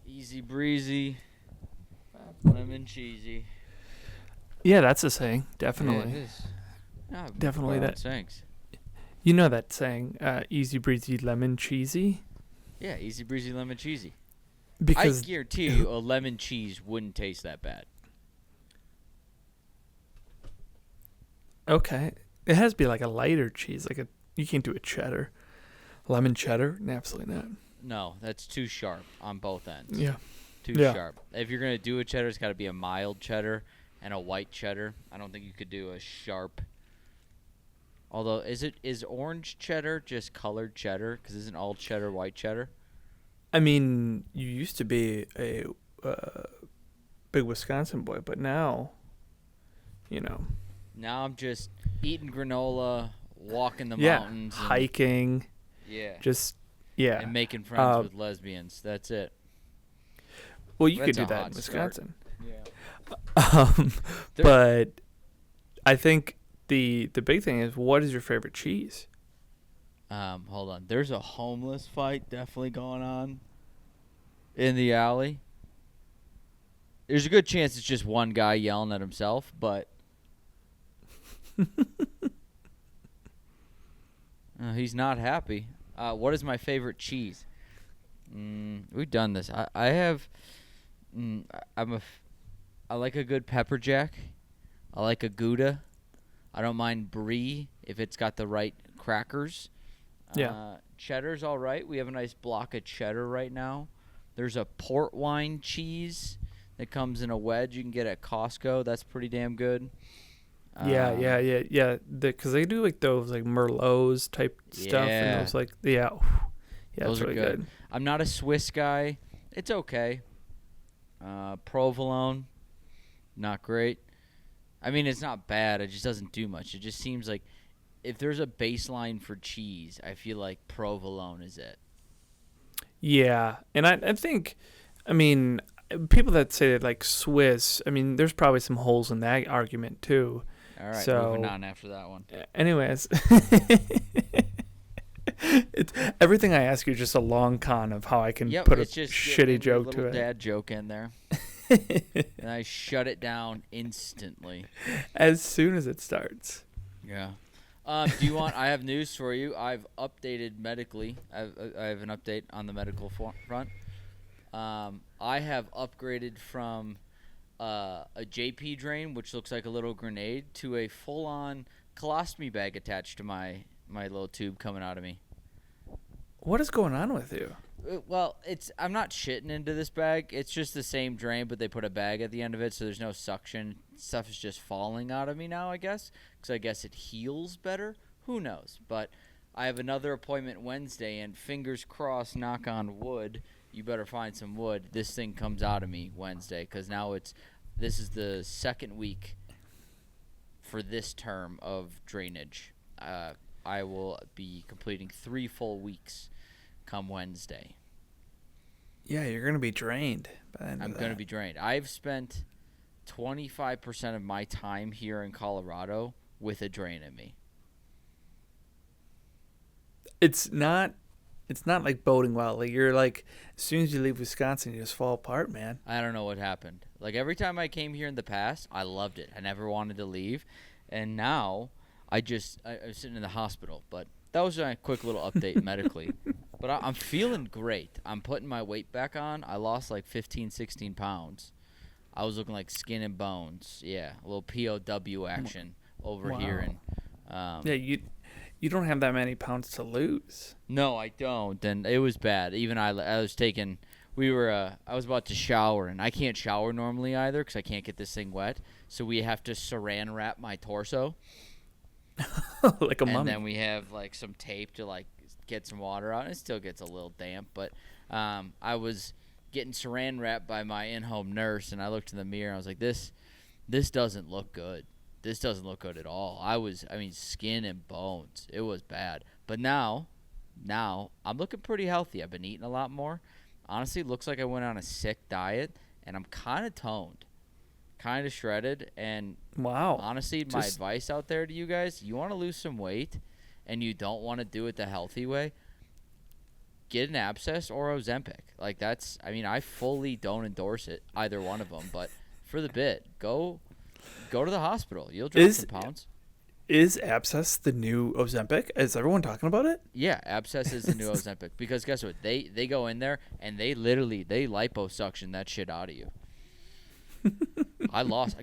Easy breezy, lemon cheesy. Yeah, that's a saying. Yeah, it Definitely. is. Yeah, I've been Definitely borrowing that. sayings. You know that saying, easy breezy lemon cheesy? Yeah, easy breezy, lemon cheesy. I Because, guarantee you, a lemon cheese wouldn't taste that bad. okay, it has to be like a lighter cheese. You can't do a cheddar. Lemon cheddar? Absolutely not. No, that's too sharp on both ends. Yeah. Too Yeah. sharp. If you're gonna do a cheddar, it's got to be a mild cheddar and a white cheddar. I don't think you could do a sharp. Although, is orange cheddar just colored cheddar? Because isn't all cheddar white cheddar? I mean, you used to be a uh, big Wisconsin boy, but now, you know, Now I'm just eating granola, walking the yeah, mountains, and hiking, yeah, just, yeah. and making friends Uh, with lesbians. That's it. well, you could That's do a that in hot start. Wisconsin. Yeah. Um, There, but I think the big thing is, what is your favorite cheese? hold on. There's a homeless fight definitely going on in the alley. There's a good chance it's just one guy yelling at himself, but he's not happy. What is my favorite cheese? We've done this. I have. I like a good pepper jack. I like a Gouda. I don't mind brie if it's got the right crackers. Yeah. Cheddar's all right. We have a nice block of cheddar right now. There's a port wine cheese that comes in a wedge you can get at Costco. That's pretty damn good. Yeah. Because they do like those like Merlots type stuff, and Yeah, those like yeah, those it's are really good. good. I'm not a Swiss guy. It's okay. Provolone, not great. I mean, it's not bad. It just doesn't do much. It just seems like if there's a baseline for cheese, I feel like provolone is it. Yeah, and I think, I mean, people that say that like Swiss, I mean, there's probably some holes in that argument too. All right, moving So, on after that one. anyways, it's everything I ask you is just a long con of how I can Yep, put a it's just getting shitty in your joke to little it. dad joke in there, and I shut it down instantly. As soon as it starts. Yeah. Do you want? I have news for you. I've updated medically. I have an update on the medical front. I have upgraded from a JP drain, which looks like a little grenade, to a full-on colostomy bag attached to my little tube coming out of me. What is going on with you? Well, I'm not shitting into this bag. It's just the same drain, but they put a bag at the end of it, so there's no suction. Stuff is just falling out of me now, I guess, because I guess it heals better. Who knows? But I have another appointment Wednesday, and fingers crossed, knock on wood, you better find some wood. This thing comes out of me Wednesday, because now this is the second week for this term of drainage. I will be completing 3 full weeks come Wednesday. Yeah, you're gonna be drained by the end I'm of going to that. be drained. I've spent 25% of my time here in Colorado with a drain in me. It's not. It's not like boding well. Like you're like, as soon as you leave Wisconsin, you just fall apart, man. I don't know what happened. Like every time I came here in the past, I loved it. I never wanted to leave. And now I was sitting in the hospital. But that was a quick little update medically. But I'm feeling great. I'm putting my weight back on. I lost like 15, 16 pounds. I was looking like skin and bones. Yeah, a little POW action over Wow. here. And Yeah, you don't have that many pounds to lose. no, I don't. And it was bad. Even I was taking. I was about to shower, and I can't shower normally either because I can't get this thing wet. So we have to saran wrap my torso, Like a and mummy. then we have like some tape to like get some water out. And it still gets a little damp, but I was getting saran wrapped by my in-home nurse, and I looked in the mirror and I was like, this doesn't look good. This doesn't look good at all. I mean, skin and bones. It was bad. But now I'm looking pretty healthy. I've been eating a lot more. Honestly, it looks like I went on a sick diet, and I'm kind of toned, kind of shredded. And Wow. honestly, my advice out there to you guys, you want to lose some weight and you don't want to do it the healthy way, get an abscess or Ozempic. Like I fully don't endorse it, either one of them. But for the bit, go to the hospital. You'll drop some pounds. Is abscess the new Ozempic? Is everyone talking about it? Yeah, abscess is the new Ozempic because guess what? They go in there and they liposuction that shit out of you.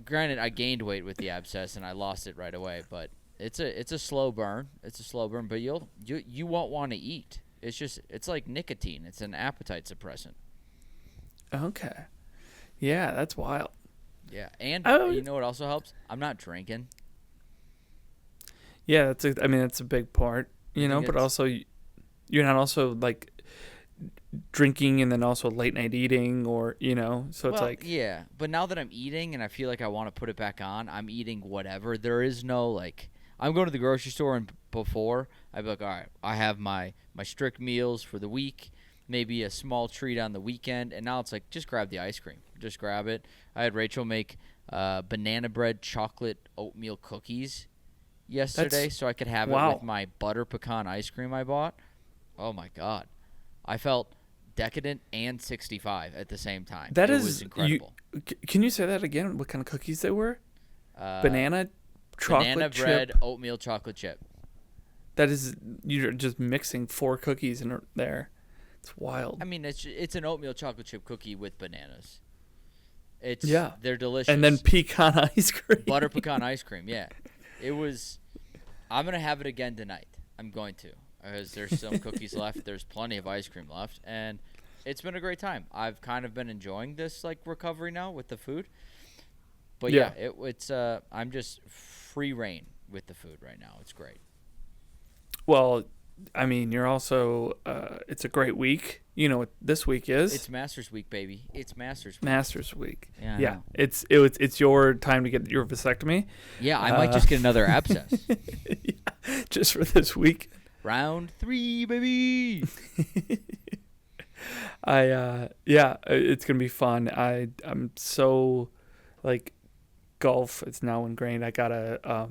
Granted, I gained weight with the abscess and I lost it right away, but it's a slow burn. It's a slow burn, but you won't want to eat. It's like nicotine. It's an appetite suppressant. Okay. Yeah, that's wild. Yeah, and you know what also helps? I'm not drinking. Yeah, that's a big part, but also you're not also like drinking and then also late night eating or, so it's like. Yeah, but now that I'm eating and I feel like I want to put it back on, I'm eating whatever. There is no like, I'm going to the grocery store and before I'd be like, all right, I have my strict meals for the week, maybe a small treat on the weekend. And now it's like, just grab the ice cream. Just grab it. I had Rachel make banana bread chocolate oatmeal cookies yesterday so I could have it with my butter pecan ice cream I bought. Oh my God. I felt decadent and 65 at the same time. It was incredible. Can you say that again? What kind of cookies they were? Banana chocolate chip. Bread oatmeal chocolate chip. That is, you're just mixing 4 cookies in there. It's wild. I mean, it's an oatmeal chocolate chip cookie with bananas. They're delicious. And then pecan ice cream. Butter pecan ice cream, yeah. I'm going to have it again tonight. I'm going to. Because there's some cookies left. There's plenty of ice cream left. And it's been a great time. I've kind of been enjoying this like recovery now with the food. But it's I'm just free reign with the food right now. It's great. Well, I mean, you're also it's a great week. You know what this week is? It's Masters Week, baby. It's Masters Week. Masters Week. Yeah. It's your time to get your vasectomy. Yeah, I might just get another abscess. Just for this week. Round 3, baby. It's gonna be fun. I'm so like golf is now ingrained. I got a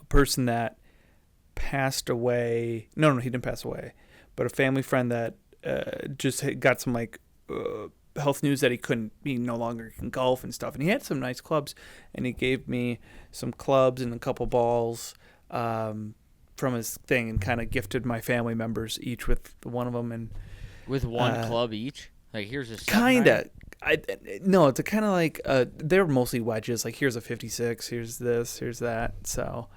person that passed away. No, he didn't pass away, but a family friend that just got some like health news that he no longer can golf and stuff. And he had some nice clubs, and he gave me some clubs and a couple balls from his thing, and kind of gifted my family members each with one of them. And with one club each, like here's a kinda. No, it's a kind of like they're mostly wedges. Like here's a 56, here's this, here's that. So.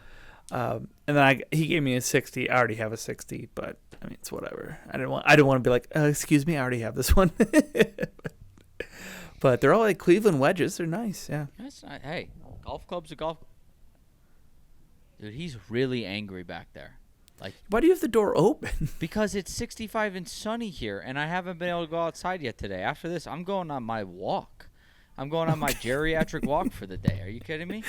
And then he gave me a 60. I already have a 60, but I mean it's whatever. I didn't want to be like, excuse me, I already have this one. But they're all like Cleveland wedges. They're nice, yeah. That's not, hey, golf clubs are golf. Dude, he's really angry back there. Like, why do you have the door open? Because it's 65 and sunny here, and I haven't been able to go outside yet today. After this, I'm going on my walk. I'm going on my geriatric walk for the day. Are you kidding me?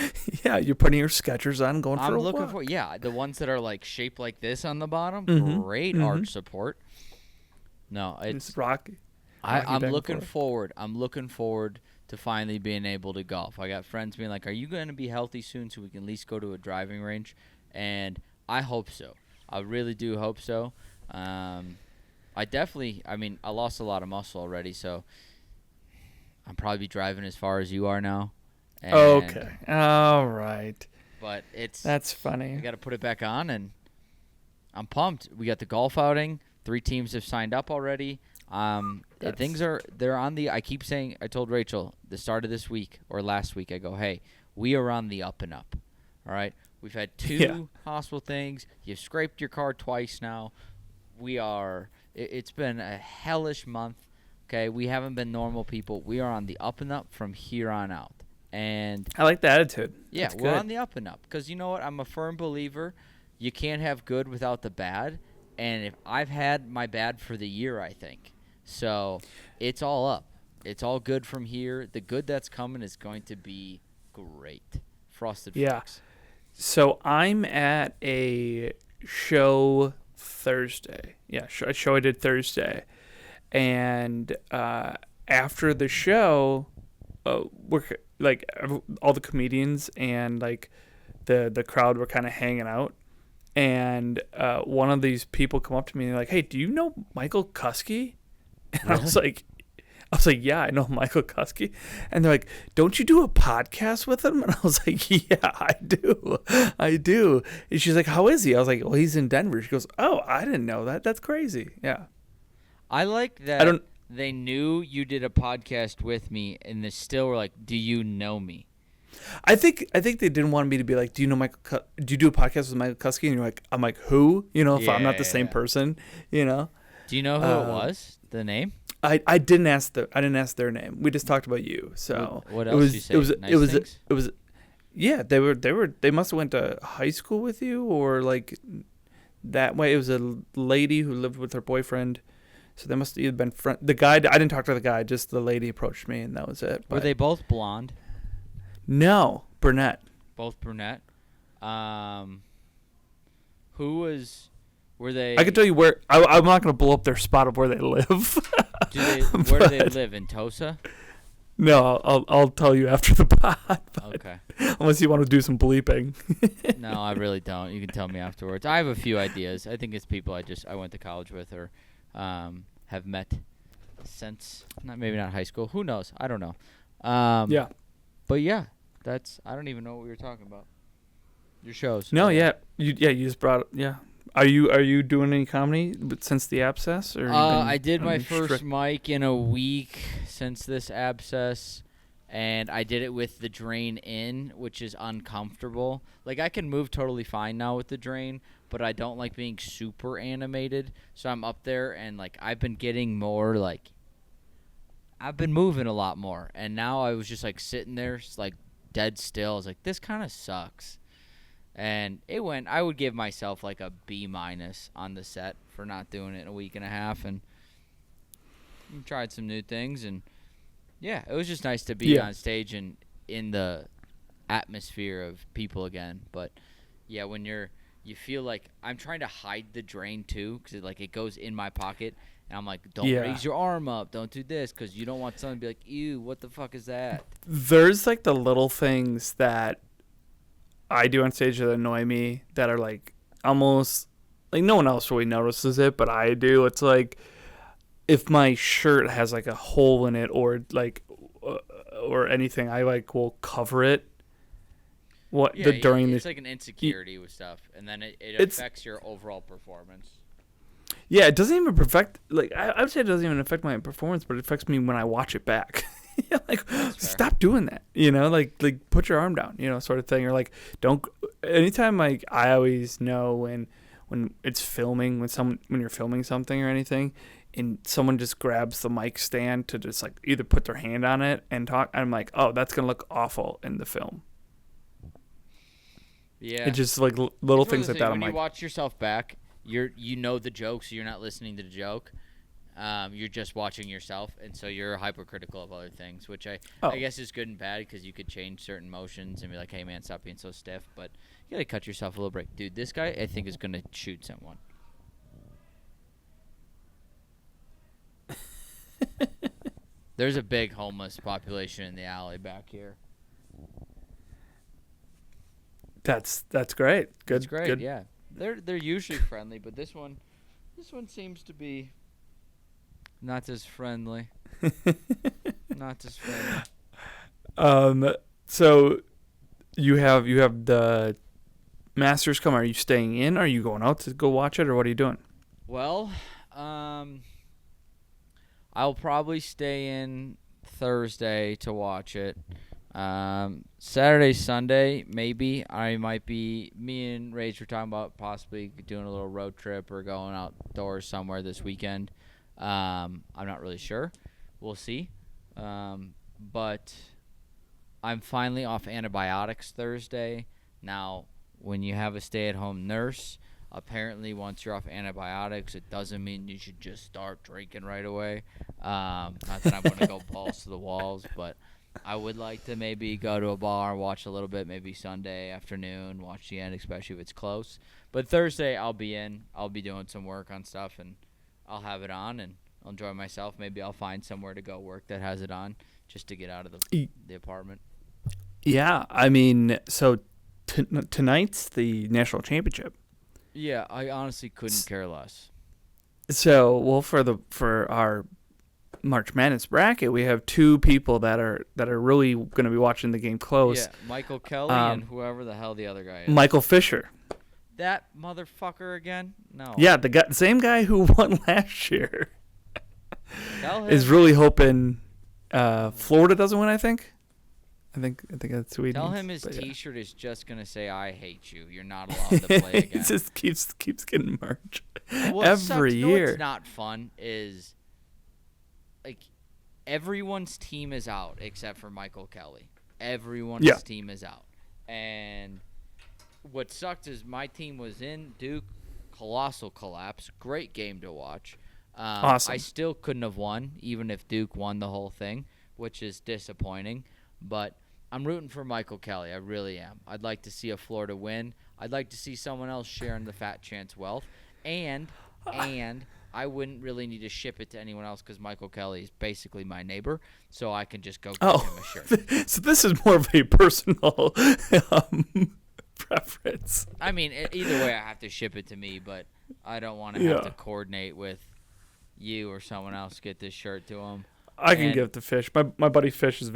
Yeah, you're putting your Skechers on, going for a walk. I'm looking for the ones that are like shaped like this on the bottom. Great arch support. No, it's rocky. I'm looking forward. I'm looking forward to finally being able to golf. I got friends being like, "Are you going to be healthy soon so we can at least go to a driving range?" And I hope so. I really do hope so. I lost a lot of muscle already, so I'm probably driving as far as you are now. Okay. All right. But that's funny. I got to put it back on, and I'm pumped. We got the golf outing. 3 teams have signed up already. They're on the. I keep saying. I told Rachel the start of this week or last week. I go, hey, we are on the up and up. All right. We've had 2 hospital things. You've scraped your car twice now. We are. It's been a hellish month. Okay, we haven't been normal people. We are on the up and up from here on out. And I like the attitude. Yeah, we're on the up and up. Because you know what? I'm a firm believer you can't have good without the bad. And if I've had my bad for the year, I think. So it's all up. It's all good from here. The good that's coming is going to be great. Frosted Flakes. So I'm at a show Thursday. Yeah, a show I did Thursday. And after the show, we're like all the comedians and like the crowd were kind of hanging out, and one of these people come up to me and they're like, "Hey, do you know Michael Kuski?" And Really? I was like, "Yeah, I know Michael Kuski." And they're like, "Don't you do a podcast with him?" And I was like, "Yeah, I do." And she's like, "How is he?" I was like, "Well, he's in Denver." She goes, "Oh, I didn't know that. That's crazy." Yeah. I like that I don't. they knew you did a podcast with me, and they still were like, "Do you know me?" I think they didn't want me to be like, "Do you know Michael? Do you do a podcast with Michael Kuski?" And you're like, "I'm like, who?" You know, if I'm not the same Yeah. person, you know. Do you know who it was? The name? I didn't ask their name. We just talked about you. So What it else was did you say? it was Nice it was things? it was yeah, they must have went to high school with you or like that way. It was a lady who lived with her boyfriend. So they must have either been the guy. I didn't talk to the guy, just the lady approached me and that was it. Were they both blonde? No, brunette. Both brunette? Who was? Were they? I can tell you where. I'm not going to blow up their spot of where they live. Where do they live? In Tosa? No, I'll tell you after the pod. Okay. Unless you want to do some bleeping. No, I really don't. You can tell me afterwards. I have a few ideas. I think it's people I went to college with or have met since maybe not high school. Who knows? I don't know. Yeah. But yeah, I don't even know what we were talking about. Your shows. No, yeah. You just brought yeah. Are you doing any comedy since the abscess or I did my first mic in a week since this abscess, and I did it with the drain in, which is uncomfortable. Like I can move totally fine now with the drain, but I don't like being super animated. So I'm up there and like I've been getting more like I've been moving a lot more, and now I was just like sitting there like dead still. I was like, this kind of sucks. And I would give myself like a B- on the set for not doing it in a week and a half, and tried some new things. And yeah, it was just nice to be on stage and in the atmosphere of people again. But yeah, when you feel like I'm trying to hide the drain too, because it goes in my pocket, and I'm like, don't raise your arm up, don't do this, because you don't want someone to be like, ew, what the fuck is that? There's like the little things that I do on stage that annoy me that are like almost like no one else really notices it, but I do. It's like if my shirt has like a hole in it or like or anything, I like will cover it. It's like an insecurity with stuff, and then it affects your overall performance. Yeah, it doesn't even affect like I would say it doesn't even affect my performance, but it affects me when I watch it back. Like stop doing that, like put your arm down, sort of thing, or like don't. Anytime like I always know when it's filming when you're filming something or anything, and someone just grabs the mic stand to just like either put their hand on it and talk, I'm like, oh, that's gonna look awful in the film. Yeah, it's just like little things like that. When you watch yourself back, you know the joke, so you're not listening to the joke. You're just watching yourself, and so you're hypercritical of other things, which I guess is good and bad because you could change certain motions and be like, hey, man, stop being so stiff. But you got to cut yourself a little break. Dude, this guy, I think, is going to shoot someone. There's a big homeless population in the alley back here. That's great. Good. That's great, good. Yeah. They're usually friendly, but this one seems to be not as friendly. Not as friendly. So you have the Masters come. Are you staying in? Are you going out to go watch it, or what are you doing? Well, I'll probably stay in Thursday to watch it. Saturday, Sunday, maybe I might be. Me and Rage were talking about possibly doing a little road trip or going outdoors somewhere this weekend. I'm not really sure. We'll see. But I'm finally off antibiotics Thursday. Now, when you have a stay-at-home nurse, apparently once you're off antibiotics, it doesn't mean you should just start drinking right away. Not that I'm going to go balls to the walls, but I would like to maybe go to a bar, watch a little bit, maybe Sunday afternoon, watch the end, especially if it's close. But Thursday I'll be in. I'll be doing some work on stuff, and I'll have it on, and I'll enjoy myself. Maybe I'll find somewhere to go work that has it on just to get out of the apartment. Yeah, I mean, so tonight's the national championship. Yeah, I honestly couldn't care less. So, well, for our March Madness bracket, we have two people that are really going to be watching the game close. Yeah, Michael Kelly and whoever the hell the other guy is. Michael Fisher. That motherfucker again? No. Yeah, the same guy who won last year Tell him. is really hoping Florida doesn't win. I think that's who he Tell needs, him his but yeah. T-shirt is just gonna say "I hate you." You're not allowed to play again. It just keeps getting merch What every sucks, year. What's not fun is like everyone's team is out except for Michael Kelly. Everyone's team is out, and what sucked is my team was in Duke. Colossal collapse. Great game to watch. Awesome. I still couldn't have won, even if Duke won the whole thing, which is disappointing. But I'm rooting for Michael Kelly. I really am. I'd like to see a Florida win. I'd like to see someone else sharing the fat chance wealth. And I wouldn't really need to ship it to anyone else because Michael Kelly is basically my neighbor, so I can just go get him a shirt. So this is more of a personal preference. I mean, either way, I have to ship it to me, but I don't want to have to coordinate with you or someone else to get this shirt to him. I can give it to Fish. My buddy Fish is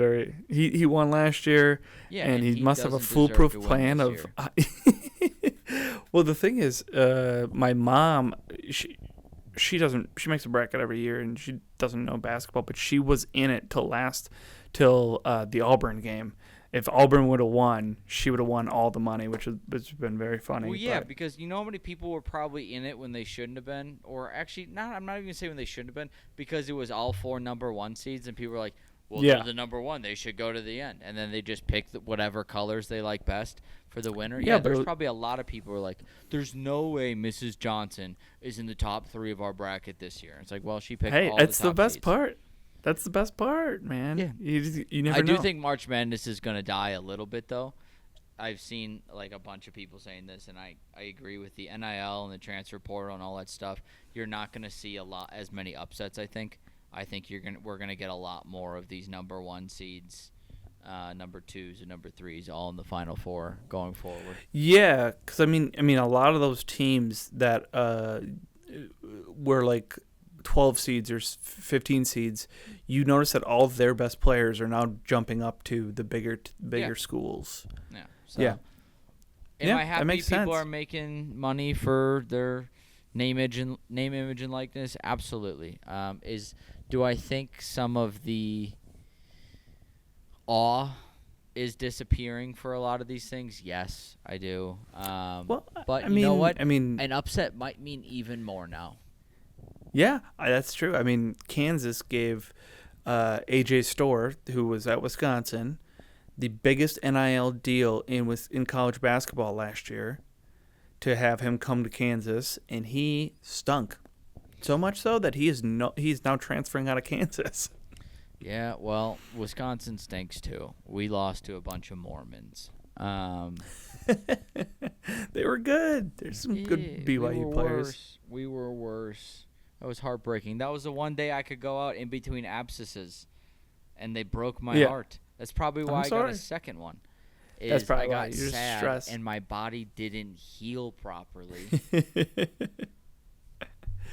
he won last year, and he must have a foolproof plan of. Well, the thing is, my mom, she makes a bracket every year, and she doesn't know basketball, but she was in it till the Auburn game. If Auburn would have won, she would have won all the money, which has been very funny. Well, yeah, because you know how many people were probably in it when they shouldn't have been? Or actually, I'm not even going to say when they shouldn't have been, because it was all 4 number 1 seeds, and people were like, well, they're the number 1. They should go to the end. And then they just pick whatever colors they like best for the winner. Yeah, there's probably a lot of people who are like, there's no way Mrs. Johnson is in the top 3 of our bracket this year. It's like, well, she picked all the top that's the best seeds. part. That's the best part, man. Yeah. You never know. I do think March Madness is going to die a little bit, though. I've seen like a bunch of people saying this, and I agree with the NIL and the transfer portal and all that stuff. You're not going to see as many upsets, I think. I think we're going to get a lot more of these number 1 seeds, number 2s and number 3s all in the Final Four going forward. Yeah, because I mean a lot of those teams that were like 12 seeds or 15 seeds, you notice that all of their best players are now jumping up to the bigger schools. Yeah. So, am I happy people are making money for their name, image, and likeness? Absolutely. Do I think some of the awe is disappearing for a lot of these things? Yes, I do. But you know what? An upset might mean even more now. Yeah, that's true. I mean, Kansas gave A.J. Storr, who was at Wisconsin, the biggest NIL deal in college basketball last year, to have him come to Kansas, and he stunk. So much so that he's now transferring out of Kansas. Yeah, well, Wisconsin stinks too. We lost to a bunch of Mormons. They were good. There's some good BYU players. We were worse. That was heartbreaking. That was the one day I could go out in between abscesses, and they broke my heart. That's probably why I got a second one. That's probably I got why you're sad stressed, and my body didn't heal properly.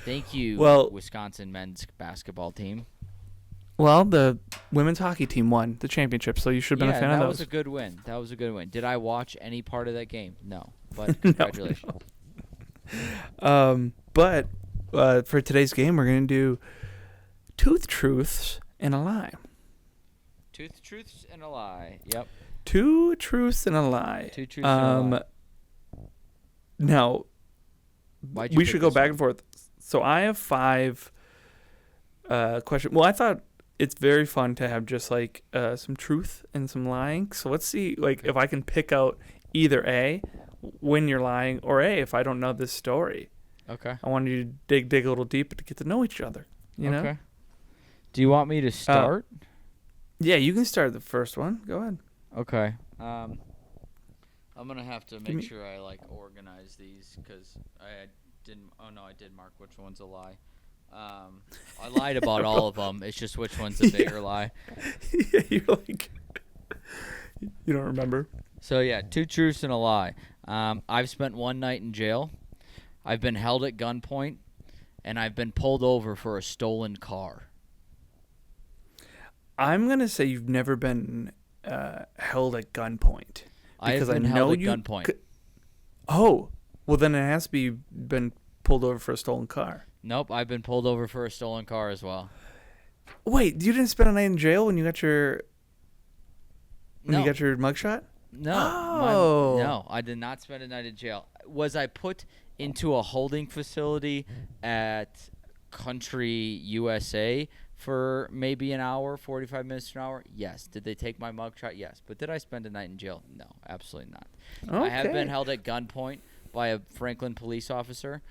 Thank you, Wisconsin men's basketball team. Well, the women's hockey team won the championship, so you should have been a fan of those. That was a good win. That was a good win. Did I watch any part of that game? No, but congratulations. But for today's game, we're going to do Tooth Truths and a Lie. Tooth Truths and a Lie. Yep. 2 truths and a lie. 2 truths and a lie. Now, we should go back and forth. So I have 5 questions. Well, I thought it's very fun to have just like some truth and some lying. So let's see, if I can pick out either A, when you're lying, or A, if I don't know this story. Okay. I want you to dig a little deeper to get to know each other. You know? Do you want me to start? Yeah, you can start the first one. Go ahead. Okay. I'm gonna have to make sure I organize these because I didn't. Oh no, I did mark which one's a lie. I lied about all of them. It's just which one's a bigger lie. Yeah, you're like, you don't remember. So yeah, 2 truths and a lie. I've spent one night in jail. I've been held at gunpoint, and I've been pulled over for a stolen car. I'm gonna say you've never been held at gunpoint I have because I been know held at you. gunpoint. Oh, well then it has to be been pulled over for a stolen car. Nope, I've been pulled over for a stolen car as well. Wait, you didn't spend a night in jail when you got your No. mugshot? No, I did not spend a night in jail. Was I put into a holding facility at Country USA for maybe an hour, 45 minutes to an hour? Yes. Did they take my mugshot? Yes. But did I spend a night in jail? No, absolutely not. Okay. I have been held at gunpoint by a Franklin police officer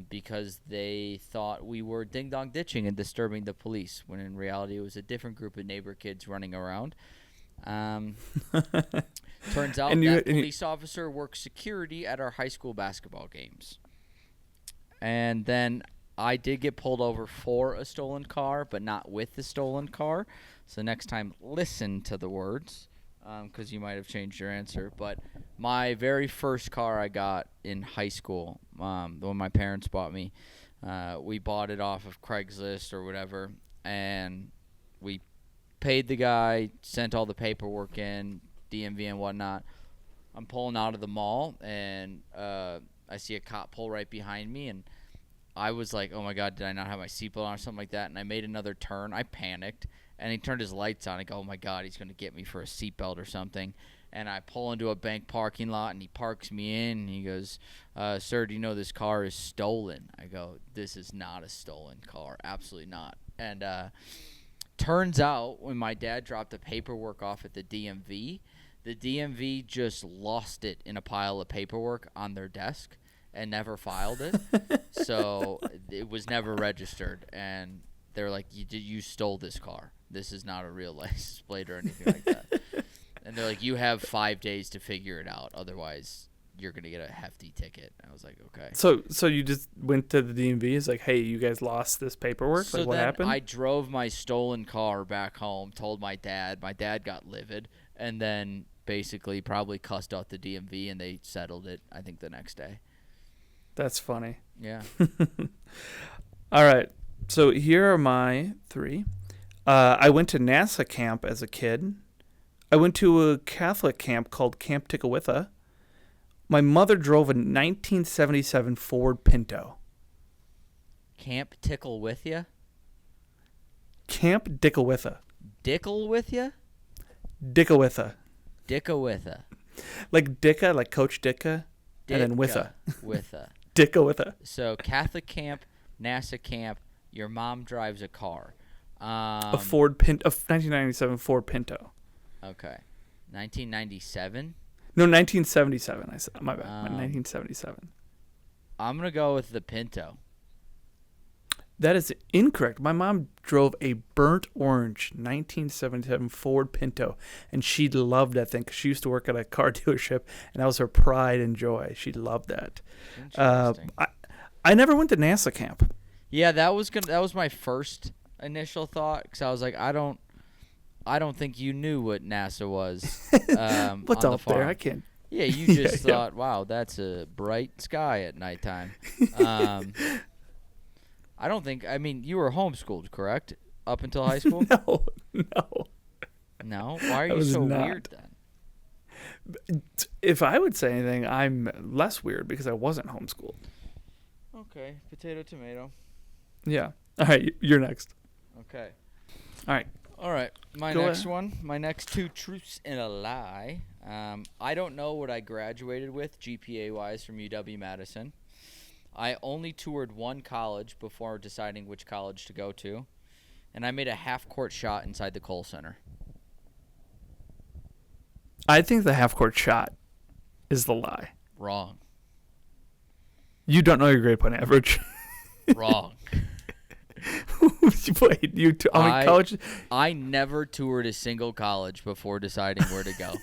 because they thought we were ding-dong ditching and disturbing the police, when in reality it was a different group of neighbor kids running around. Turns out that police officer works security at our high school basketball games. And then I did get pulled over for a stolen car, but not with the stolen car. So next time, listen to the words, because you might have changed your answer. But my very first car I got in high school, the one my parents bought me, we bought it off of Craigslist or whatever, and we paid the guy, sent all the paperwork in, DMV and whatnot. I'm pulling out of the mall, and I see a cop pull right behind me, and I was like, oh my God, did I not have my seatbelt on or something like that? And I made another turn. I panicked, and he turned his lights on. I go, oh my God, he's going to get me for a seatbelt or something. And I pull into a bank parking lot, and he parks me in, and he goes, sir, do you know this car is stolen? I go, this is not a stolen car. Absolutely not. And turns out when my dad dropped the paperwork off at the DMV just lost it in a pile of paperwork on their desk and never filed it. So it was never registered. And they're like, you stole this car. This is not a real license plate or anything like that. And they're like, you have 5 days to figure it out. Otherwise, you're going to get a hefty ticket. And I was like, okay. So you just went to the DMV. It's like, hey, you guys lost this paperwork. So like, what then happened? I drove my stolen car back home, told my dad. My dad got livid, and then basically probably cussed out the DMV, and they settled it, I think, the next day. That's funny. Yeah. All right. So here are my three. I went to NASA camp as a kid. I went to a Catholic camp called Camp Ticklewitha. My mother drove a 1977 Ford Pinto. Camp Tickle with ya? Camp Ticklewitha. Dickle with ya? Dickawitha. Dicka with ya. Like Dicka, like Coach Dicka, and then Witha. With ya. Dickawitha. So Catholic camp, NASA camp, your mom drives a car. A 1997 Ford Pinto. Okay. 1997? No, 1977. I said, my bad. 1977. I'm going to go with the Pinto. That is incorrect. My mom drove a burnt orange 1977 Ford Pinto, and she loved that thing because she used to work at a car dealership, and that was her pride and joy. She loved that. Interesting. I never went to NASA camp. Yeah, that was my first initial thought, because I was like, I don't think you knew what NASA was. What's on out the farm. there? I can't. Yeah, you just thought, wow, that's a bright sky at nighttime. I don't think. I mean, you were homeschooled, correct? Up until high school? No. No? Why are you so weird then? If I would say anything, I'm less weird because I wasn't homeschooled. Okay, potato, tomato. Yeah. All right, you're next. Okay. All right. My Go next ahead. one. My next two truths and a lie. I don't know what I graduated with GPA-wise from UW-Madison. I only toured one college before deciding which college to go to. And I made a half-court shot inside the Kohl Center. I think the half-court shot is the lie. Wrong. You don't know your grade point average. Wrong. Wait, how many colleges? I never toured a single college before deciding where to go.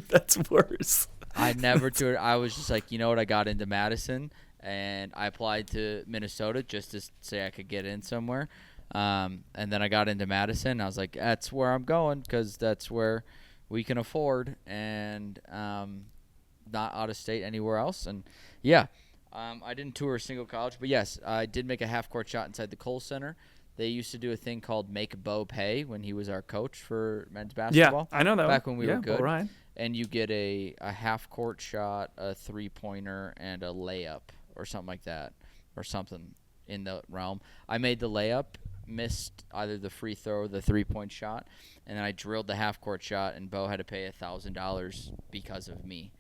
That's worse. I never toured. I was just like, you know what? I got into Madison, and I applied to Minnesota just to say I could get in somewhere. And then I got into Madison. And I was like, that's where I'm going because that's where we can afford, and not out of state anywhere else. And yeah, I didn't tour a single college, but yes, I did make a half-court shot inside the Kohl Center. They used to do a thing called Make Bo Pay when he was our coach for men's Yeah, basketball. I know that Back one. when we were Yeah, good. Ryan. And you get a half-court shot, a three-pointer, and a layup or something like that, or something in the realm. I made the layup, missed either the free throw or the three-point shot, and then I drilled the half-court shot, and Bo had to pay $1,000 because of me.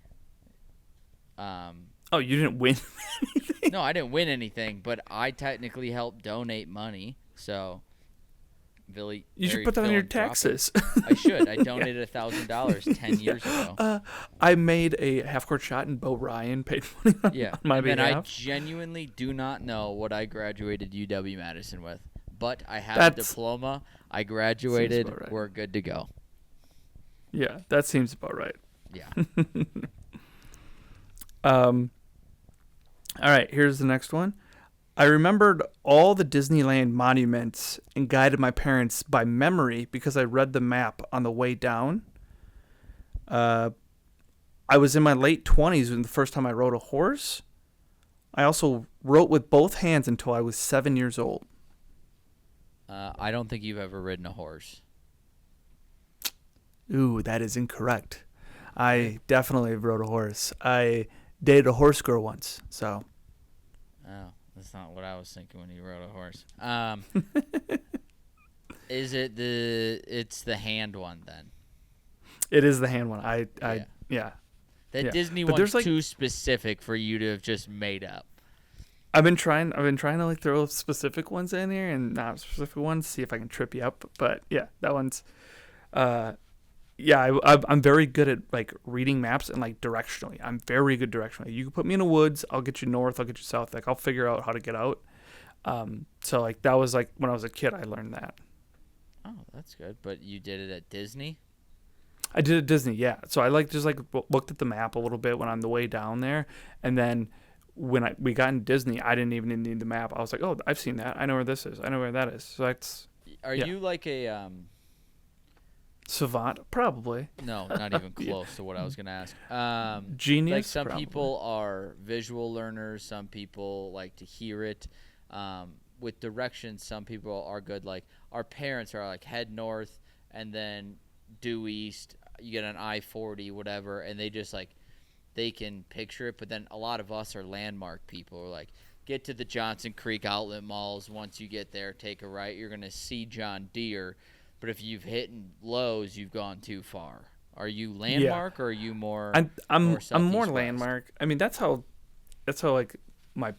Oh, you didn't win anything? No, I didn't win anything, but I technically helped donate money. So, Billy, You should put that on your taxes. I should. I donated $1,000 10 years ago. I made a half-court shot, and Bo Ryan paid money on my and behalf. then I genuinely do not know what I graduated UW-Madison with, but I have a diploma. I graduated. Right. We're good to go. Yeah, that seems about right. Yeah. All right, here's the next one. I remembered all the Disneyland monuments and guided my parents by memory because I read the map on the way down. I was in my late 20s when the first time I rode a horse. I also wrote with both hands until I was 7 years old. I don't think you've ever ridden a horse. Ooh, that is incorrect. I definitely rode a horse. I dated a horse girl once, so. Oh, that's not what I was thinking when you rode a horse. Is it it's the hand one then? It is the hand one. Yeah. That Disney one's too specific for you to have just made up. I've been trying to like throw specific ones in here and not specific ones, see if I can trip you up. But yeah, that one's I'm very good at like reading maps and like directionally. I'm very good directionally. You can put me in the woods, I'll get you north, I'll get you south. Like I'll figure out how to get out. So like that was like when I was a kid, I learned that. Oh, that's good. But you did it at Disney? I did at Disney, yeah. So I like just like looked at the map a little bit when on the way down there, and then when we got in Disney, I didn't even need the map. I was like, oh, I've seen that. I know where this is. I know where that is. So that's. Are you like a savant? Probably. No, not even close to what I was gonna ask. Genius. Like some probably. people are visual learners. Some people like to hear it. With directions, some people are good. Like our parents are like head north and then due east. You get an I-40, whatever, and they just like they can picture it. But then a lot of us are landmark people. We're like, get to the Johnson Creek outlet malls. Once you get there, take a right. You're gonna see John Deere. But if you've hit Lowe's, you've gone too far. Are you landmark or are you more? I'm more west? landmark. I mean, that's how like my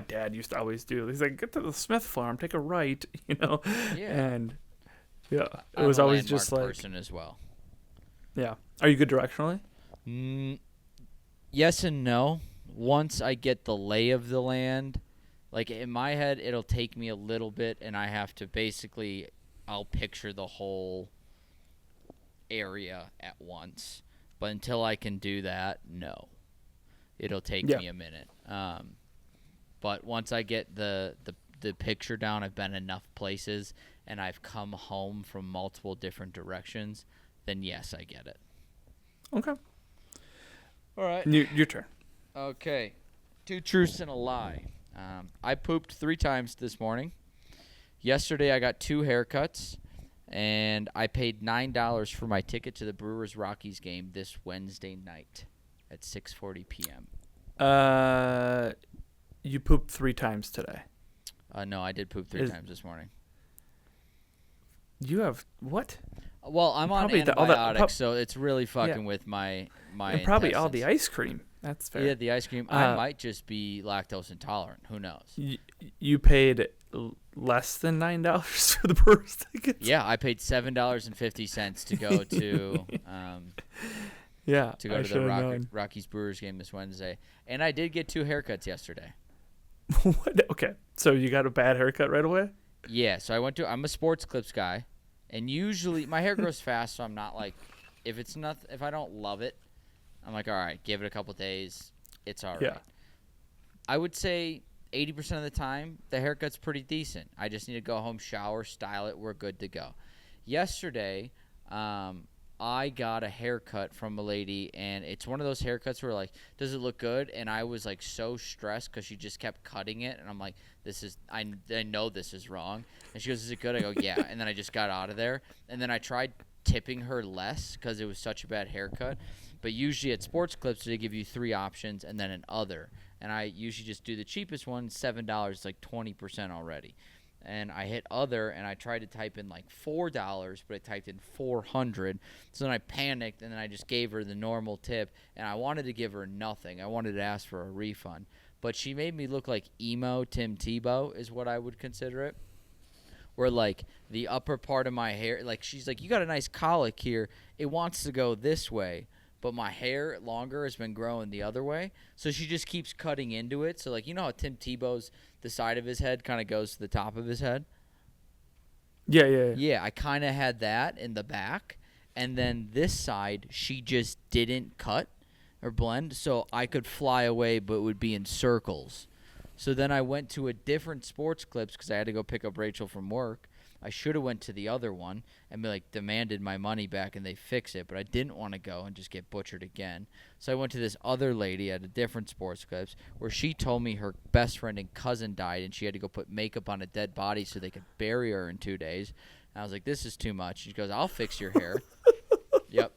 dad used to always do. He's like, get to the Smith farm, take a right, you know. Yeah. And yeah, it I'm was a always landmark just like person as well. Yeah. Are you good directionally? Yes and no. Once I get the lay of the land, like in my head, it'll take me a little bit, and I have to basically. I'll picture the whole area at once. But until I can do that, no. It'll take me a minute. But once I get the picture down, I've been enough places, and I've come home from multiple different directions, then yes, I get it. Okay. All right. Your turn. Okay. 2 truths and a lie. I pooped 3 times this morning. Yesterday, I got 2 haircuts, and I paid $9 for my ticket to the Brewers-Rockies game this Wednesday night at 6:40 p.m. You pooped 3 times today. No, I did poop 3 times this morning. You have what? Well, I'm on antibiotics, so it's really fucking with my and probably all the intestines. ice cream. That's fair. Yeah, the ice cream. I might just be lactose intolerant. Who knows? You paid less than $9 for the Brewers tickets? Yeah, I paid $7.50 to go to to the Rockies Brewers game this Wednesday, and I did get 2 haircuts yesterday. What? Okay, so you got a bad haircut right away? Yeah, so I'm a sports clips guy, and usually my hair grows fast, so I'm not like if I don't love it, I'm like, all right, give it a couple days, it's all right. Yeah. I would say 80% of the time, the haircut's pretty decent. I just need to go home, shower, style it. We're good to go. Yesterday, I got a haircut from a lady, and it's one of those haircuts where, like, does it look good? And I was, like, so stressed because she just kept cutting it, and I'm like, I know this is wrong. And she goes, is it good? I go, yeah. And then I just got out of there, and then I tried tipping her less because it was such a bad haircut. But usually at Sports Clips, they give you 3 options and then an other. And I usually just do the cheapest one, $7. It's like 20% already. And I hit other, and I tried to type in like $4, but I typed in 400. So then I panicked, and then I just gave her the normal tip, and I wanted to give her nothing. I wanted to ask for a refund. But she made me look like emo Tim Tebow is what I would consider it. Where, like, the upper part of my hair, like, she's like, you got a nice colic here. It wants to go this way. But my hair longer has been growing the other way. So she just keeps cutting into it. So, like, you know how Tim Tebow's, the side of his head kind of goes to the top of his head? Yeah. Yeah, I kind of had that in the back. And then this side, she just didn't cut or blend. So I could fly away, but it would be in circles. So then I went to a different Sports Clips because I had to go pick up Rachel from work. I should have went to the other one and be like demanded my money back and they fix it, but I didn't want to go and just get butchered again. So I went to this other lady at a different Sports Clips where she told me her best friend and cousin died and she had to go put makeup on a dead body so they could bury her in 2 days. And I was like, this is too much. She goes, I'll fix your hair. Yep.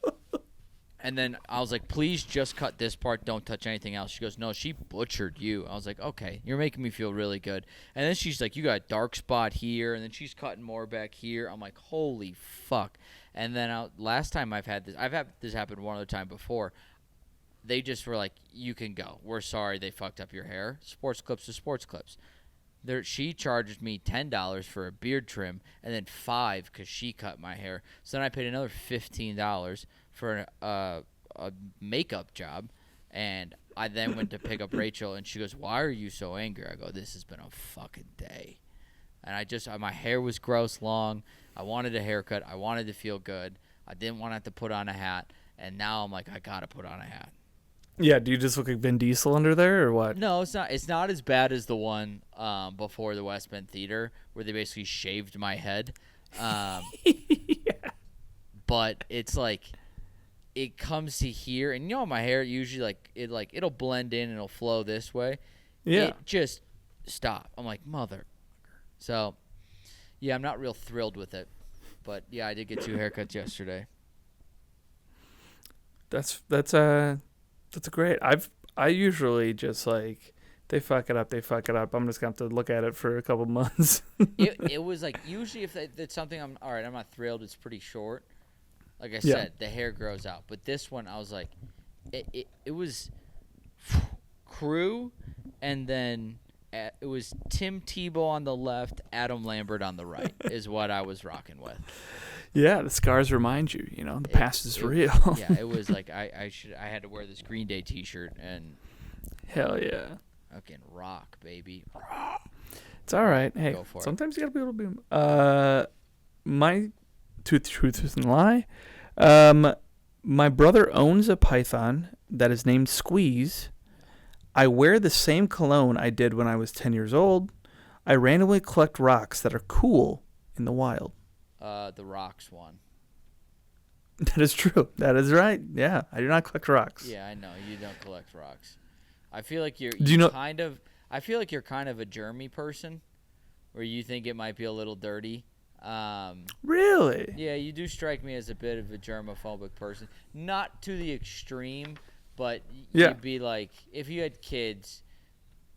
And then I was like, please just cut this part. Don't touch anything else. She goes, no, she butchered you. I was like, okay, you're making me feel really good. And then she's like, you got a dark spot here. And then she's cutting more back here. I'm like, holy fuck. And then last time I've had this happen one other time before. They just were like, you can go. We're sorry they fucked up your hair. Sports Clips to Sports Clips. She charged me $10 for a beard trim and then $5 because she cut my hair. So then I paid another $15 for a makeup job, and I then went to pick up Rachel, and she goes, why are you so angry? I go, this has been a fucking day. And my hair was gross long. I wanted a haircut. I wanted to feel good. I didn't want to have to put on a hat, and now I'm like, I got to put on a hat. Yeah, do you just look like Vin Diesel under there or what? No, it's not. It's not as bad as the one before the West Bend Theater where they basically shaved my head. Yeah. But it's like it comes to here, and you know my hair usually it'll blend in and it'll flow this way. Yeah. It just stop. I'm like, mother. So, yeah, I'm not real thrilled with it. But yeah, I did get 2 haircuts yesterday. That's great. I usually just like they fuck it up. I'm just gonna have to look at it for a couple months. It was like usually if it's something I'm not thrilled. It's pretty short. Like I said, the hair grows out. But this one, I was like, it was crew, and then it was Tim Tebow on the left, Adam Lambert on the right is what I was rocking with. Yeah, the scars remind you, the past is real. Yeah, it was like I had to wear this Green Day T-shirt and hell yeah, fucking rock, baby. It's all right. Hey, sometimes you gotta be able to be. My truth and lie. My brother owns a python that is named Squeeze. I wear the same cologne I did when I was 10 years old. I randomly collect rocks that are cool in the wild. The rocks one. That is true. That is right. Yeah, I do not collect rocks. Yeah, I know you don't collect rocks. I feel like I feel like you're kind of a germy person, where you think it might be a little dirty. Really? Yeah, you do strike me as a bit of a germophobic person. Not to the extreme, but you'd be like, if you had kids,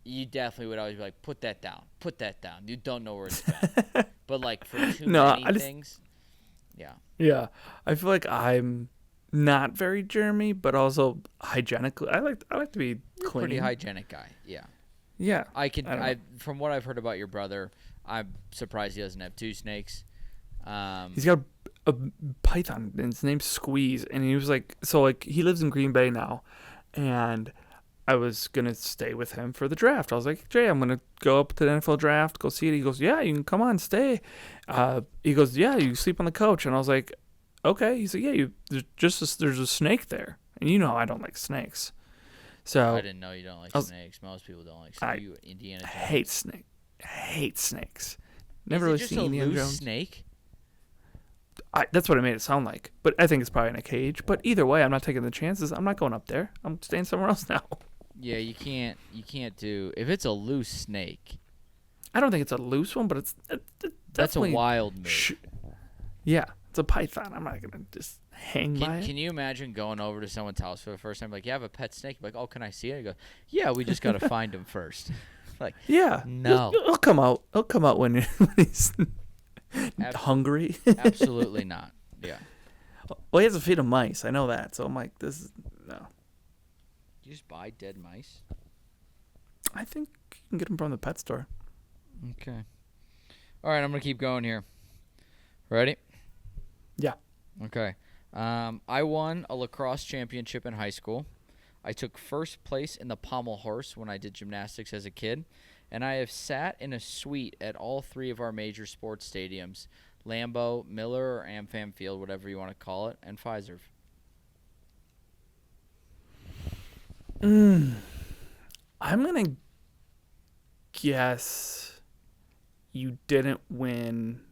you definitely would always be like, put that down. You don't know where it's been. But like for many things, yeah. Yeah, I feel like I'm not very germy, but also hygienically. I like to be clean. Pretty hygienic guy. Yeah. Yeah. From what I've heard about your brother, I'm surprised he doesn't have 2 snakes. He's got a python, and his name's Squeeze, and he was like, he lives in Green Bay now, and I was gonna stay with him for the draft. I was like, Jay, I'm gonna go up to the NFL draft, go see it. He goes, yeah, you can come on, stay. He goes, yeah, you sleep on the couch, and I was like, okay. He's like, yeah, there's a snake there, and I don't like snakes. So I didn't know you don't like snakes. Most people don't like snakes. You Indiana Jones. I hate snakes. Never really seen Indiana Jones. Snake? That's what I made it sound like. But I think it's probably in a cage. But either way, I'm not taking the chances. I'm not going up there. I'm staying somewhere else now. Yeah, you can't do if it's a loose snake. I don't think it's a loose one, but it's That's a definitely wild move. Yeah, it's a python. I'm not gonna just hang by it. Can you imagine going over to someone's house for the first time? Like, you have a pet snake. Like, oh, can I see it? You go, yeah, we just got to find him first. Like, Yeah, no. He'll come out. He'll come out when he's hungry. Absolutely not. Yeah. Well, he has to feed him mice. I know that. So I'm like, this is no. You just buy dead mice? I think you can get them from the pet store. Okay. All right, I'm going to keep going here. Ready? Yeah. Okay. I won a lacrosse championship in high school. I took first place in the pommel horse when I did gymnastics as a kid. And I have sat in a suite at all 3 of our major sports stadiums, Lambeau, Miller, or AmFam Field, whatever you want to call it, and Pfizer. I'm going to guess you didn't win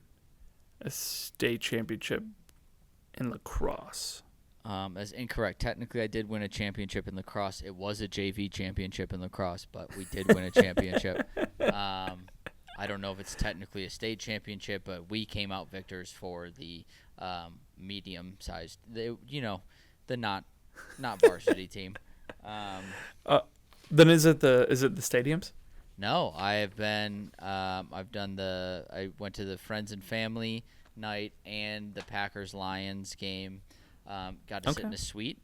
a state championship in lacrosse. That's incorrect. Technically, I did win a championship in lacrosse. It was a JV championship in lacrosse, but we did win a championship. I don't know if it's technically a state championship, but we came out victors for the medium-sized, the not varsity team. Then is it the stadiums? No, I have been. I went to the Friends and Family night and the Packers-Lions game. Got to sit in a suite,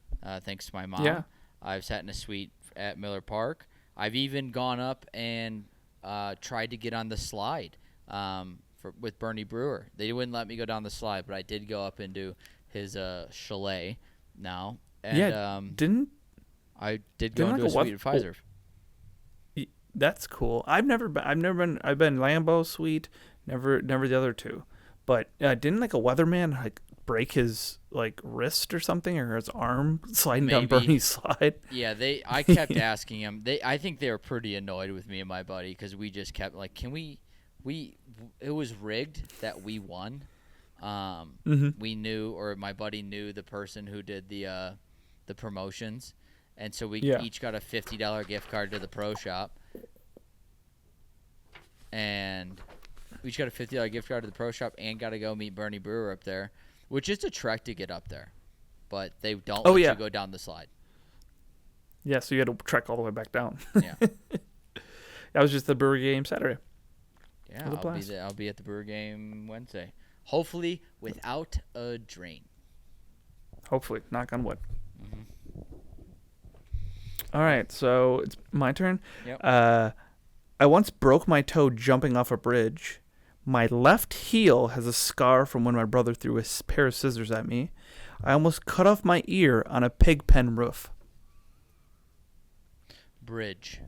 thanks to my mom. Yeah. I've sat in a suite at Miller Park. I've even gone up and tried to get on the slide with Bernie Brewer. They wouldn't let me go down the slide, but I did go up into his chalet now. And, yeah, I did go into a suite at Pfizer. That's cool. I've been Lambeau suite, never the other two. But didn't like a weatherman like break his like wrist or something, or his arm sliding down Bernie's slide? Yeah, I kept asking him. I think they were pretty annoyed with me and my buddy because we just kept like, can we it was rigged that we won. We knew, or my buddy knew the person who did the promotions, and so we each got a $50 gift card to the pro shop, and we each got a $50 gift card to the pro shop and got to go meet Bernie Brewer up there, which is a trek to get up there, but they don't let you go down the slide. Yeah, so you had to trek all the way back down. Yeah. That was just the Brewer game Saturday. Yeah, I'll be at the Brewer game Wednesday. Hopefully without a drain. Hopefully. Knock on wood. Mm-hmm. All right, so it's my turn. Yep. I once broke my toe jumping off a bridge. My left heel has a scar from when my brother threw a pair of scissors at me. I almost cut off my ear on a pig pen roof. Bridge.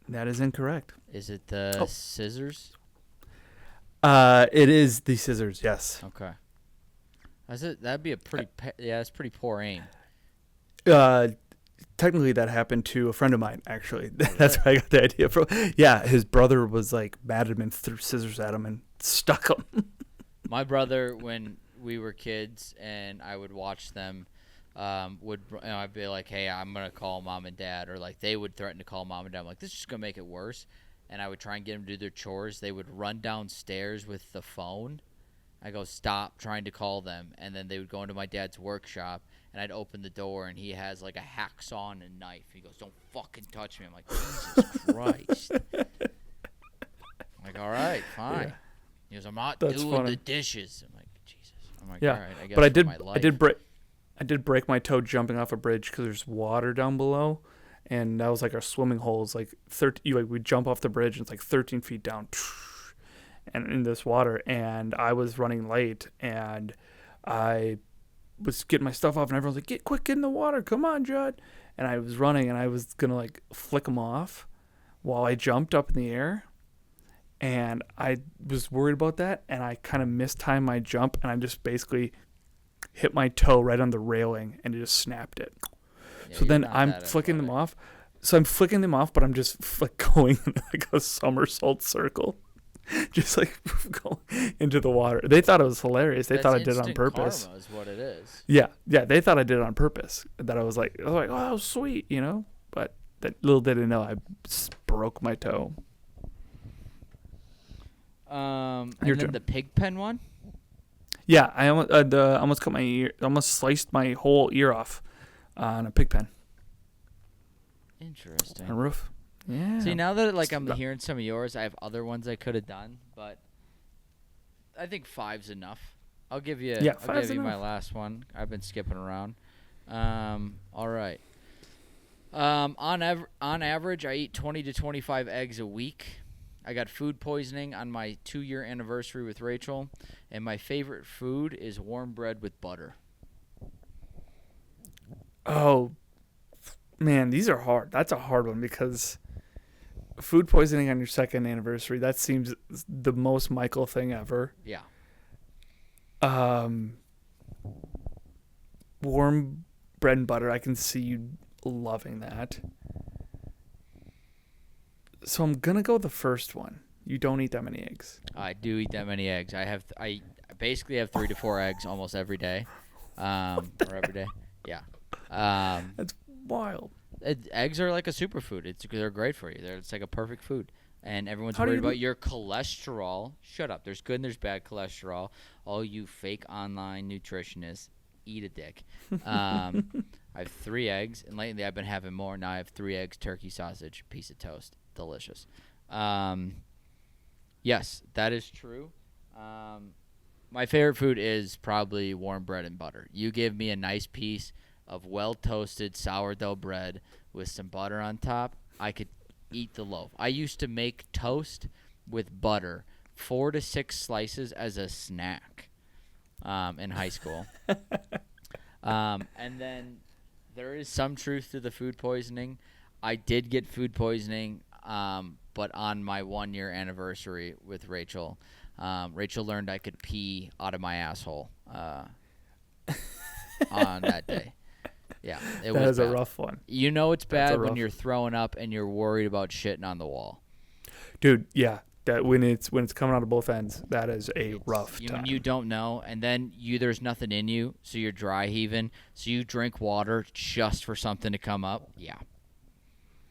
That is incorrect. Is it the scissors? It is the scissors, yes. Okay. That'd be a pretty that's pretty poor aim. Technically that happened to a friend of mine, actually. That's where I got the idea from. Yeah, his brother was like mad at him and threw scissors at him and stuck him. My brother, when we were kids and I would watch them, I'd be like, hey, I'm going to call mom and dad, or like they would threaten to call mom and dad. I'm like, this is just going to make it worse. And I would try and get them to do their chores. They would run downstairs with the phone. I go, stop trying to call them. And then they would go into my dad's workshop, and I'd open the door, and he has like a hacksaw and a knife. He goes, don't fucking touch me. I'm like, Jesus Christ. I'm like, all right, fine. Yeah. He goes, I'm not doing the dishes. I'm like, Jesus. I'm like, all right, I guess but I did break my toe jumping off a bridge because there's water down below. And that was like our swimming holes, like we jump off the bridge and it's like 13 feet down, and in this water. And I was running late, and I was getting my stuff off, and everyone's like, "Get in the water, come on, Judd!" And I was running, and I was gonna like flick them off while I jumped up in the air, and I was worried about that, and I kind of mistimed my jump, and I just basically hit my toe right on the railing, and it just snapped it. Yeah, so then I'm flicking them off. So I'm flicking them off, but I'm just like going in like a somersault circle. just like go into the water. They thought it was hilarious. They That's thought I did it on instant purpose. karma is what it is. Yeah, they thought I did it on purpose. That I was like, oh, sweet, But that little did they know I broke my toe. And Your then turn. the pig pen one. Yeah, I almost cut my ear, almost sliced my whole ear off on a pig pen on a Interesting. roof. Yeah. See, now that I'm hearing some of yours, I have other ones I could have done, but I think 5's enough. I'll give you. Yeah, I'll 5's give you my enough. last one. I've been skipping around. All right. On average, I eat 20 to 25 eggs a week. I got food poisoning on my 2-year anniversary with Rachel, and my favorite food is warm bread with butter. Oh, man, these are hard. That's a hard one because food poisoning on your 2nd anniversary, that seems the most Michael thing ever. Yeah. Warm bread and butter, I can see you loving that. So I'm going to go with the first one. You don't eat that many eggs. I do eat that many eggs. I basically have 3 to 4 eggs almost every day. Or every day. Yeah. That's wild. Eggs are like a superfood. They're great for you. It's like a perfect food. And everyone's How do worried you do- about your cholesterol. Shut up. There's good and there's bad cholesterol. All you fake online nutritionists, eat a dick. I have 3 eggs, and lately I've been having more. Now I have 3 eggs, turkey sausage, piece of toast. Delicious. Yes, that is true. My favorite food is probably warm bread and butter. You give me a nice piece of well-toasted sourdough bread with some butter on top, I could eat the loaf. I used to make toast with butter, 4 to 6 slices as a snack in high school. And then there is some truth to the food poisoning. I did get food poisoning, but on my 1-year anniversary with Rachel. Rachel learned I could pee out of my asshole on that day. Yeah, it That was is bad. a rough one. You know it's That's a bad when rough- you're throwing up and you're worried about shitting on the wall. Dude, yeah. That when it's coming out of both ends, that is a rough time. When you don't know, and then there's nothing in you, so you're dry heaving, so you drink water just for something to come up. Yeah.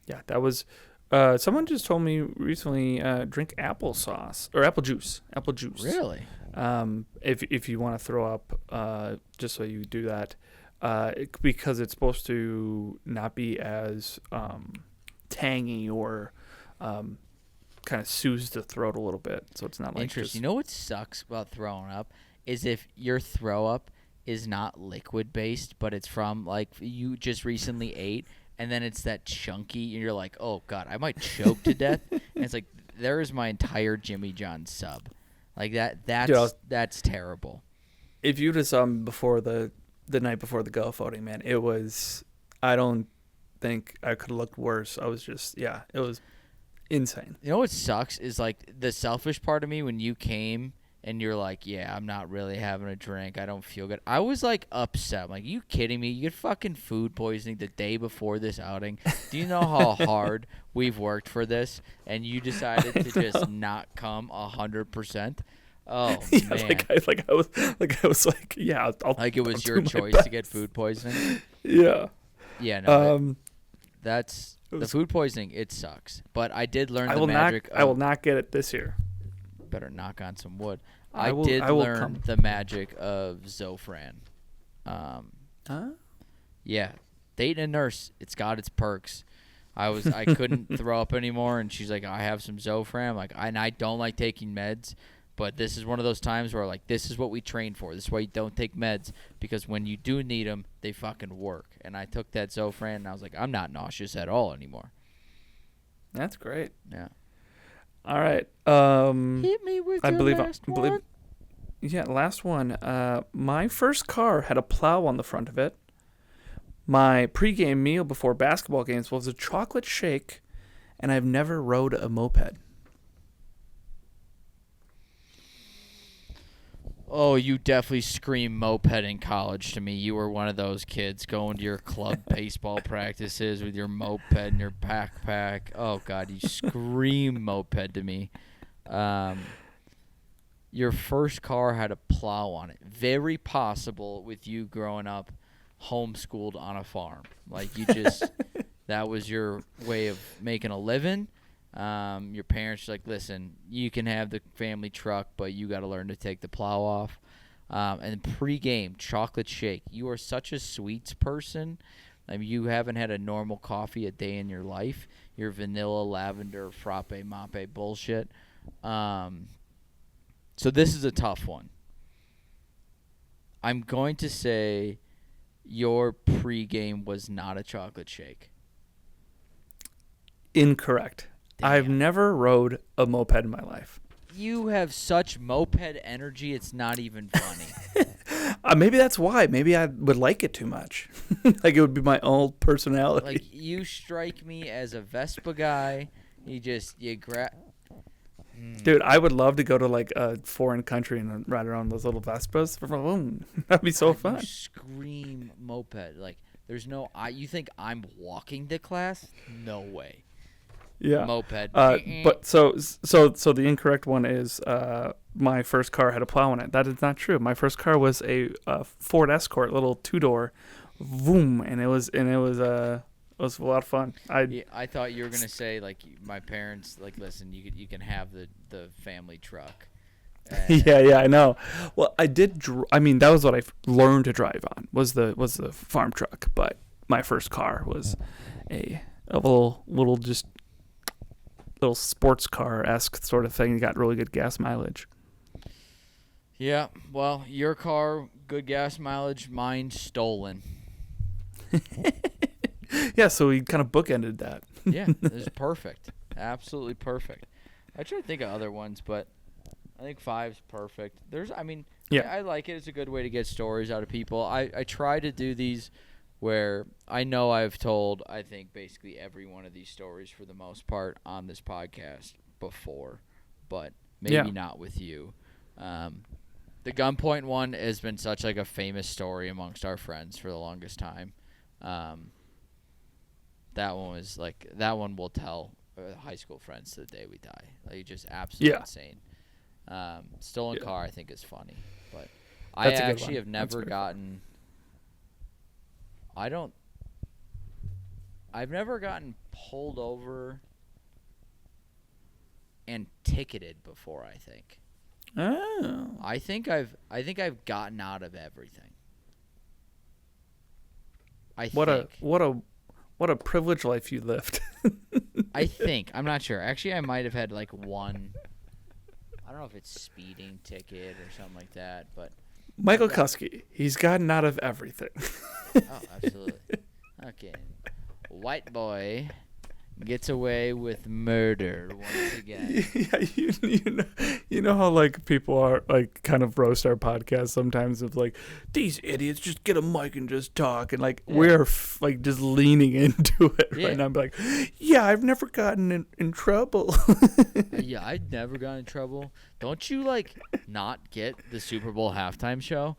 Yeah, that was someone just told me recently drink applesauce or apple juice. Apple juice. Really? If you want to throw up, just so you do that, because it's supposed to not be as tangy or kind of soothes the throat a little bit, so it's not like Interesting. You know what sucks about throwing up is if your throw up is not liquid based, but it's from like you just recently ate, and then it's that chunky, and you're like, oh god, I might choke to death. And it's like there's my entire Jimmy John sub, like that. That's terrible. If you just saw me before the night before the golf outing, man, it was. I don't think I could have looked worse. I was just it was insane. You know what sucks is like the selfish part of me when you came and you're like, yeah, I'm not really having a drink. I don't feel good. I was like upset. I'm like, you kidding me? You get fucking food poisoning the day before this outing. Do you know how hard we've worked for this? And you decided to just not come 100%. Oh Yeah, man! I was like, yeah, I'll Like it was I'll your do my choice best. to get food poisoning. Yeah. Yeah, no. It The was- food poisoning. It sucks. But I did learn I the will magic. not. I will not get it this year. Better knock on some wood. I I will- did I will learn come. the magic of Zofran. Huh? Yeah, dating a nurse, it's got its perks. I couldn't throw up anymore, and she's like, I have some Zofran. I'm like, I don't like taking meds, but this is one of those times where like this is what we train for. This is why you don't take meds, because when you do need them, they fucking work. And I took that Zofran, and I was like, I'm not nauseous at all anymore. That's great. Yeah. All right. Hit me with I your believe. last I believe. one. Yeah, last one. My first car had a plow on the front of it. My pregame meal before basketball games was a chocolate shake, and I've never rode a moped. Oh, you definitely scream moped in college to me. You were one of those kids going to your club baseball practices with your moped and your backpack. Oh, God, you scream moped to me. Your first car had a plow on it. Very possible with you growing up homeschooled on a farm. Like you just that was your way of making a living. Your parents were like, listen, you can have the family truck, but you got to learn to take the plow off. And pre-game chocolate shake. You are such a sweets person. I mean, you haven't had a normal coffee a day in your life. Your vanilla, lavender, frappe, mappe bullshit. So this is a tough one. I'm going to say your pregame was not a chocolate shake. Incorrect. Damn. I've never rode a moped in my life. You have such moped energy, it's not even funny. Maybe that's why. Maybe I would like it too much. Like it would be my old personality. Like you strike me as a Vespa guy. You grab. Dude, I would love to go to like a foreign country and ride around those little Vespas. That'd be so fun. You scream moped. Like there's no. You think I'm walking to class? No way. Yeah. Moped. But so the incorrect one is my first car had a plow in it. That is not true. My first car was a Ford Escort, little 2-door, boom, and it was a lot of fun. I thought you were gonna say like my parents like listen, you can have the family truck. Yeah, I know. Well, I did. I mean, that was what I learned to drive on was the farm truck. But my first car was a little sports car-esque sort of thing. It got really good gas mileage. Yeah, well, your car, good gas mileage, mine stolen. Yeah, so we kind of bookended that. Yeah, it was perfect. Absolutely perfect. I try to think of other ones, but I think 5's perfect. I like it. It's a good way to get stories out of people. I try to do these where I know I've told, I think, basically every one of these stories for the most part on this podcast before, but maybe not with you. The gunpoint one has been such like a famous story amongst our friends for the longest time. That one will tell high school friends to the day we die. Like just absolutely insane. Stolen car I think is funny, but I actually have never gotten. I've never gotten pulled over and ticketed before, I think. Oh. I think I've gotten out of everything. What a privileged life you lived. I think. I'm not sure. Actually, I might have had like one. I don't know if it's speeding ticket or something like that, but Michael Kuski, he's gotten out of everything. Oh, absolutely. Okay. White boy gets away with murder once again. Yeah, you know how like people are like kind of roast our podcast sometimes of like these idiots just get a mic and just talk and like we're like just leaning into it right now. I'm like, yeah, I've never gotten in trouble. Yeah, I've never gotten in trouble. Don't you like not get the Super Bowl halftime show?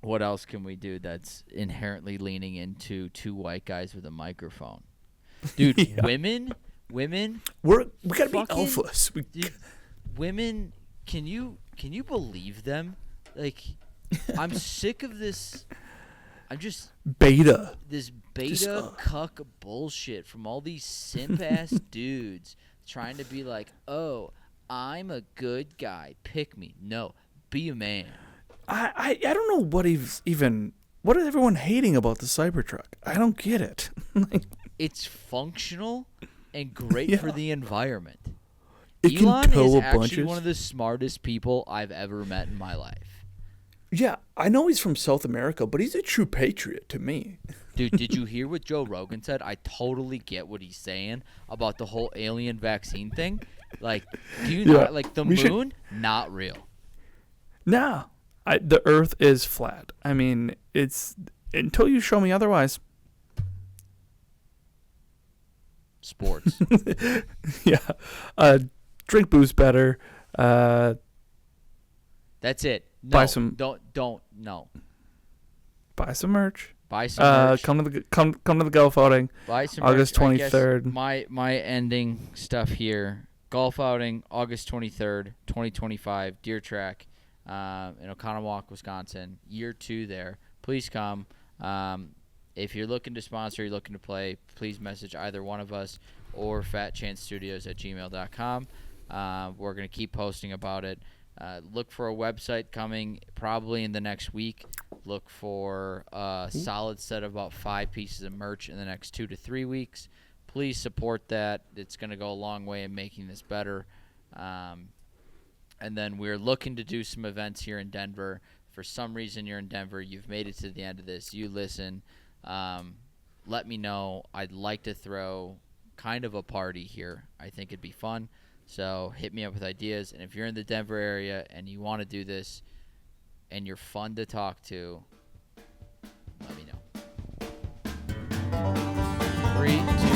What else can we do that's inherently leaning into two white guys with a microphone? Dude, women, we gotta be alphas. Women, can you believe them? Like, I'm sick of this. I'm just beta. This beta cuck bullshit from all these simp ass dudes trying to be like, oh, I'm a good guy. Pick me. No, be a man. I don't know what is everyone hating about the Cybertruck? I don't get it. It's functional and great for the environment. It Elon can tow is a actually bunches. one of the smartest people I've ever met in my life. Yeah, I know he's from South America, but he's a true patriot to me. Dude, did you hear what Joe Rogan said? I totally get what he's saying about the whole alien vaccine thing. Like, do you not like the moon? Not real. No. The Earth is flat. I mean, it's until you show me otherwise. Sports. Yeah. Drink booze better. That's it. No, buy some. Don't. No. Buy some merch. Buy some merch. Come to the golf outing. Buy some August merch. 23rd. My ending stuff here. golf outing, August 23rd, 2025, Deer Track in Oconomowoc, Wisconsin. Year 2 there. Please come. If you're looking to sponsor, you're looking to play, please message either one of us or fatchancestudios@gmail.com. We're going to keep posting about it. Look for a website coming probably in the next week. Look for a solid set of about 5 pieces of merch in the next 2 to 3 weeks. Please support that. It's going to go a long way in making this better. And then we're looking to do some events here in Denver. For some reason you're in Denver, you've made it to the end of this, you listen. Let me know. I'd like to throw kind of a party here. I think it'd be fun. So hit me up with ideas. And if you're in the Denver area and you want to do this and you're fun to talk to, let me know. 3, 2,